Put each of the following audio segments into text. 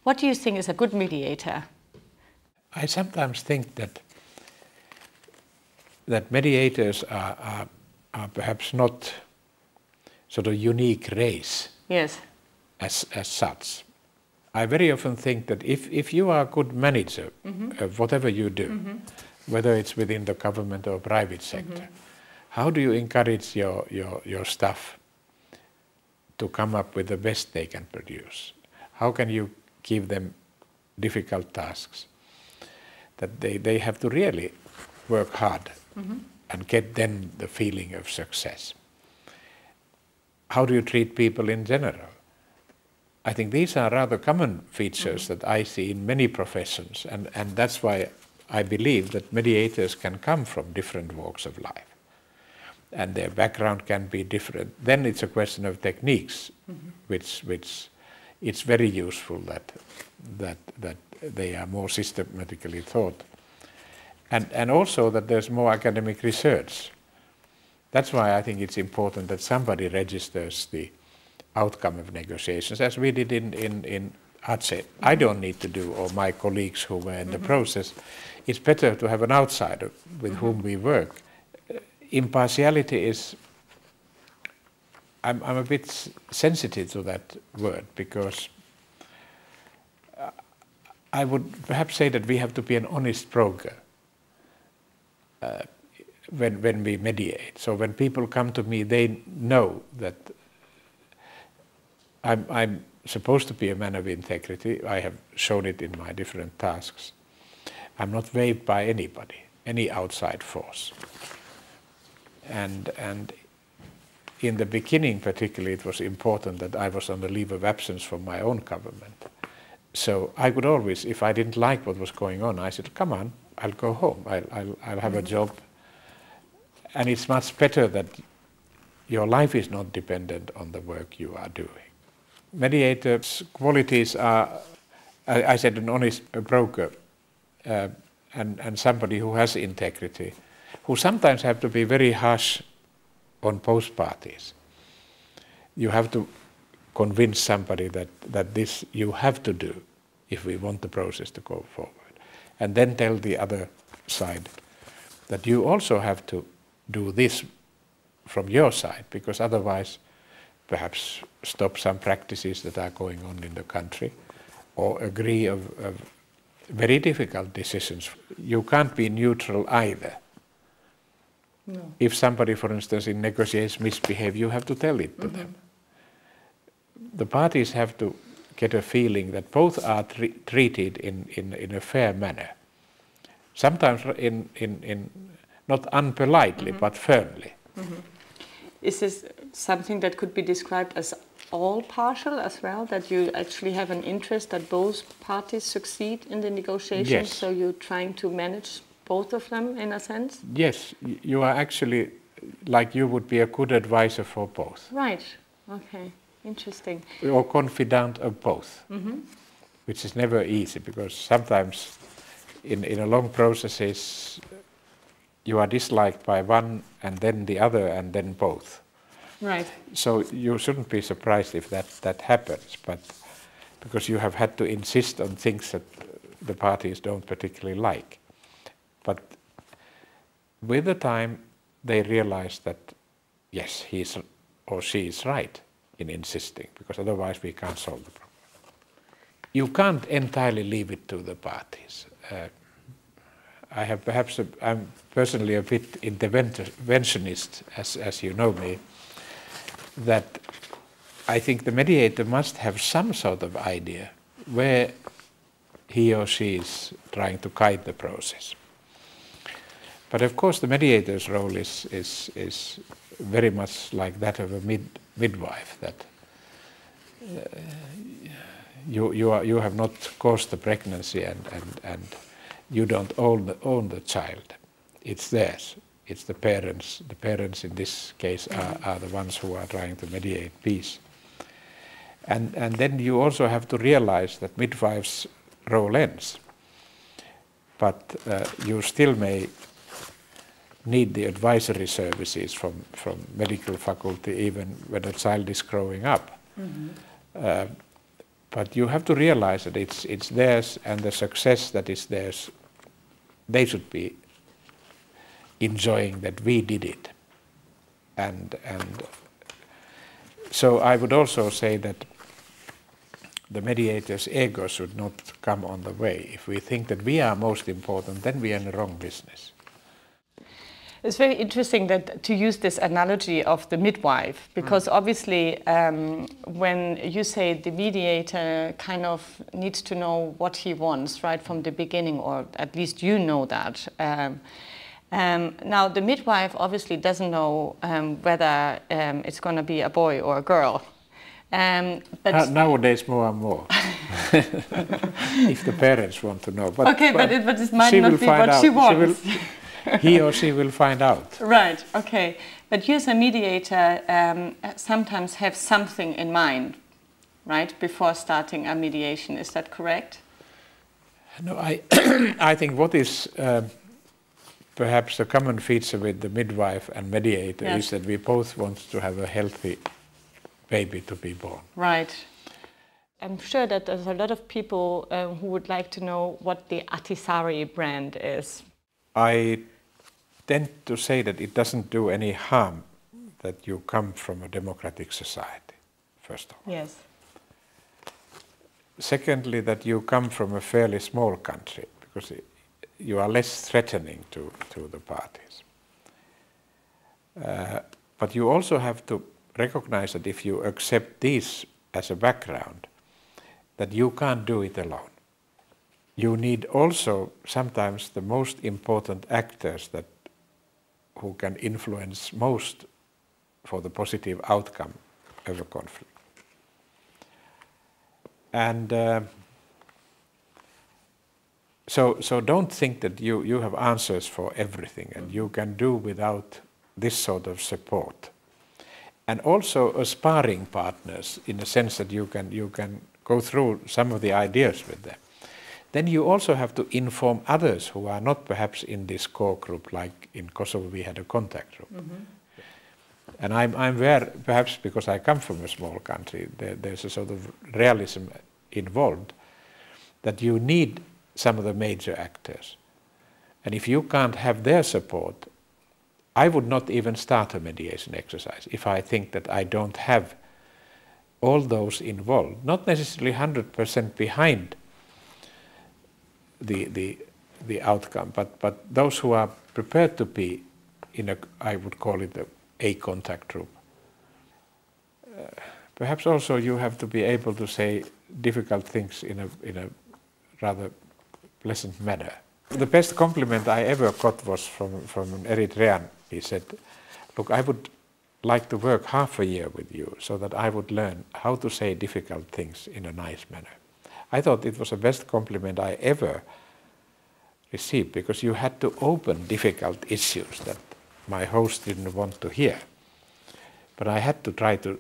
What do you think is a good mediator? I sometimes think that mediators are perhaps not sort of unique race. Yes. As such. I very often think that if you are a good manager of whatever you do, whether it's within the government or private sector, how do you encourage your staff to come up with the best they can produce? How can you give them difficult tasks that they have to really work hard and get then the feeling of success? How do you treat people in general? I think these are rather common features that I see in many professions, and that's why I believe that mediators can come from different walks of life, and their background can be different. Then it's a question of techniques, which it's very useful that they are more systematically taught, and also that there's more academic research. That's why I think it's important that somebody registers the outcome of negotiations, as we did in ACE. I don't need to do, or my colleagues who were in the process. It's better to have an outsider with whom we work. Impartiality is, I'm a bit sensitive to that word, because I would perhaps say that we have to be an honest broker when we mediate. So when people come to me, they know that I'm supposed to be a man of integrity. I have shown it in my different tasks. I'm not waived by anybody, any outside force. And in the beginning particularly, it was important that I was on the leave of absence from my own government. So I could always, if I didn't like what was going on, I said, come on, I'll go home, I'll have a job. And it's much better that your life is not dependent on the work you are doing. Mediators' qualities are, I said, an honest broker and somebody who has integrity, who sometimes have to be very harsh on both parties. You have to convince somebody that this you have to do if we want the process to go forward. And then tell the other side that you also have to do this from your side, because otherwise perhaps stop some practices that are going on in the country, or agree of very difficult decisions. You can't be neutral either. No. If somebody, for instance, in negotiations misbehave, you have to tell it to them. The parties have to get a feeling that both are treated in a fair manner. Sometimes in not unpolitely, but firmly. Is this something that could be described as all partial as well, that you actually have an interest that both parties succeed in the negotiations? Yes. So you're trying to manage both of them in a sense? Yes, you are actually, like you would be a good advisor for both. Right, okay, interesting. Or confidant of both, which is never easy, because sometimes in a long processes you are disliked by one and then the other and then both. Right. So you shouldn't be surprised if that happens, but because you have had to insist on things that the parties don't particularly like. But with the time they realize that yes, he or she is right in insisting, because otherwise we can't solve the problem. You can't entirely leave it to the parties. I have perhaps, I'm personally a bit interventionist, as you know me, that I think the mediator must have some sort of idea where he or she is trying to guide the process. But of course the mediator's role is very much like that of a midwife, that you have not caused the pregnancy and you don't own the child. It's theirs. It's the parents. The parents in this case are the ones who are trying to mediate peace. And then you also have to realize that midwife's role ends. But you still may need the advisory services from medical faculty even when a child is growing up. But you have to realize that it's theirs, and the success that is theirs, they should be enjoying that we did it. And so I would also say that the mediator's ego should not come on the way. If we think that we are most important, then we are in the wrong business. It's very interesting that to use this analogy of the midwife, because obviously when you say the mediator kind of needs to know what he wants right from the beginning, or at least you know that. Now the midwife obviously doesn't know whether it's going to be a boy or a girl. But nowadays more and more, if the parents want to know. But, okay, but it might not be what she wants. He or she will find out. Right, okay. But you as a mediator sometimes have something in mind, right, before starting a mediation. Is that correct? No, I think what is perhaps a common feature with the midwife and mediator is that we both want to have a healthy baby to be born. Right. I'm sure that there's a lot of people who would like to know what the Ahtisaari brand is. I tend to say that it doesn't do any harm that you come from a democratic society, first of all. Yes. Secondly, that you come from a fairly small country, because you are less threatening to the parties. But you also have to recognize that if you accept this as a background, that you can't do it alone. You need also sometimes the most important actors who can influence most for the positive outcome of a conflict. And so don't think that you have answers for everything and you can do without this sort of support. And also a sparring partners, in the sense that you can go through some of the ideas with them. Then you also have to inform others who are not perhaps in this core group, like in Kosovo we had a contact group. Mm-hmm. And I'm aware, perhaps because I come from a small country, there's a sort of realism involved, that you need some of the major actors. And if you can't have their support, I would not even start a mediation exercise if I think that I don't have all those involved, not necessarily 100% behind the outcome, but those who are prepared to be in I would call it a contact group. Perhaps also you have to be able to say difficult things in a rather pleasant manner. The best compliment I ever got was from an Eritrean. He said, "Look, I would like to work half a year with you so that I would learn how to say difficult things in a nice manner." I thought it was the best compliment I ever received, because you had to open difficult issues that my host didn't want to hear. But I had to try to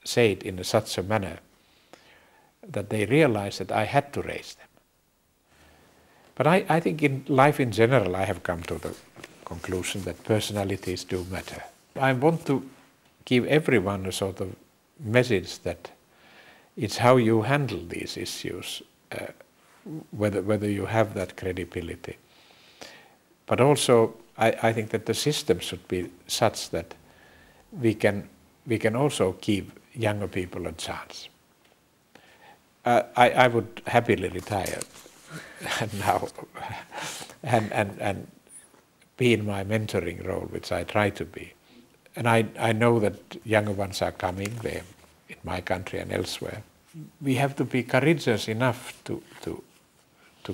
say it in such a manner that they realized that I had to raise them. But I think in life in general I have come to the conclusion that personalities do matter. I want to give everyone a sort of message that it's how you handle these issues, whether you have that credibility. But also I think that the system should be such that we can also give younger people a chance. I would happily retire now and be in my mentoring role, which I try to be. And I know that younger ones are coming there in my country and elsewhere. We have to be courageous enough to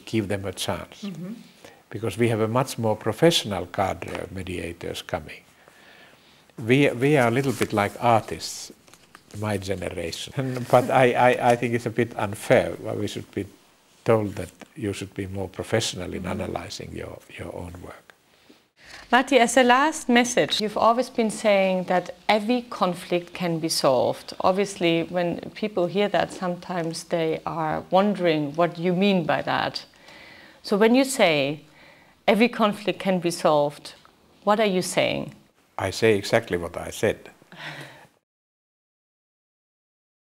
give them a chance, mm-hmm. because we have a much more professional cadre of mediators coming. We are a little bit like artists, my generation, but I think it's a bit unfair. We should be told that you should be more professional in analyzing your own work. Martti, as a last message, you've always been saying that every conflict can be solved. Obviously, when people hear that, sometimes they are wondering what you mean by that. So when you say every conflict can be solved, what are you saying? I say exactly what I said.